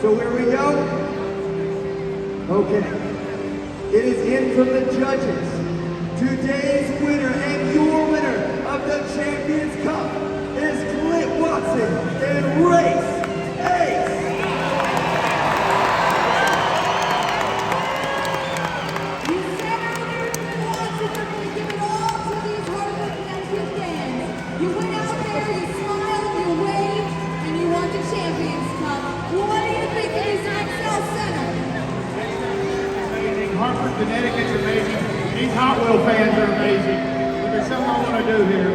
So here we go. Okay. It is in from the judges. Today's winner and your winner of the Champions Cup is Clint Watson in race 8. You said earlier, Clint Watson, you're going to give it all to these Hartford, Connecticut fans. You went out there, you smiled, you waved, and you won the Champions Cup. What do you think of this XL Center? Amazing. Hartford, Connecticut's amazing. These Hot Wheel fans are amazing. But there's something I want to do here.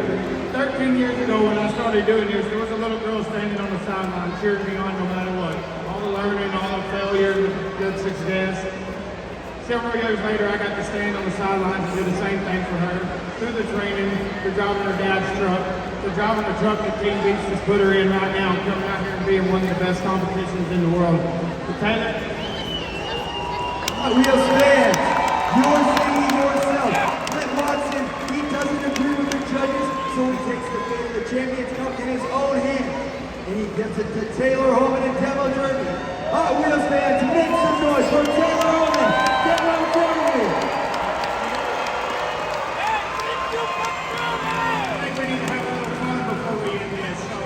13 years ago when I started doing this, there was a little girl standing on the sideline cheering me on no matter what. All the learning, all the failure, the good success. Several years later, I got to stand on the sidelines and do the same thing for her. Through the training, through driving her dad's truck, through driving the truck that Team Beach just put her in right now, and coming out here and being one of the best competitions in the world. So Taylor. Hot Wheels fans, you're seeing yourself. Clint Watson, he doesn't agree with the judges, so he takes the fate of the Champions Cup in his own hand. And he gives it to Taylor Holman and Demo Derby. Hot Wheels fans, make some noise for Taylor Holman, Demo Derby. I think we need to have a little fun before we end this. So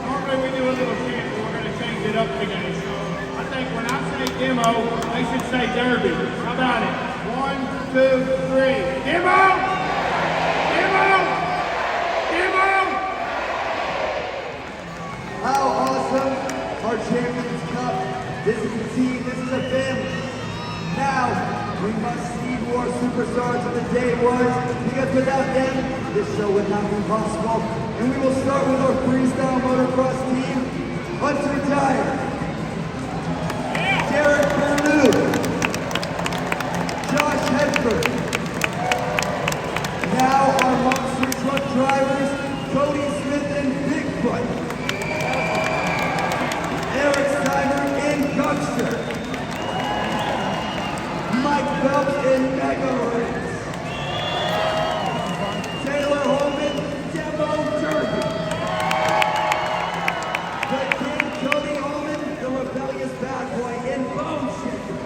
normally we do a little chant, but we're going to change it up today. So I think when I say demo, they should say derby. How about it? 1, 2, 3. Demo! Demo! Demo! How awesome, our Champions Cup. This is a team, this is a family. Now, we must see who our superstars of the day was, because without them, this show would not be possible. And we will start with our freestyle motocross team, Hunter Dyer, Derek Bernou, Josh Hartford. Now our monster truck drivers, Cody Smith and Bigfoot. Eric Steiner and Gungster. Mike Phelps and Megahertz. Taylor Holman, Demo Derby. The King Cody Holman, the rebellious bad boy in Bone Shaker.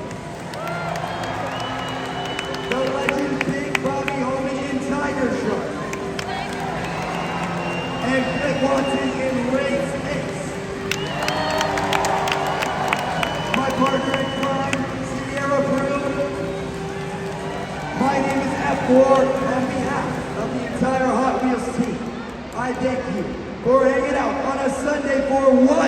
The legend Big Bobby Holman in Tiger Shark. And Clint Watson in Race 8. My partner in crime, Sierra Brew. My name is F4 on behalf of the entire Hot Wheels team. I thank you for hanging out on a Sunday for what?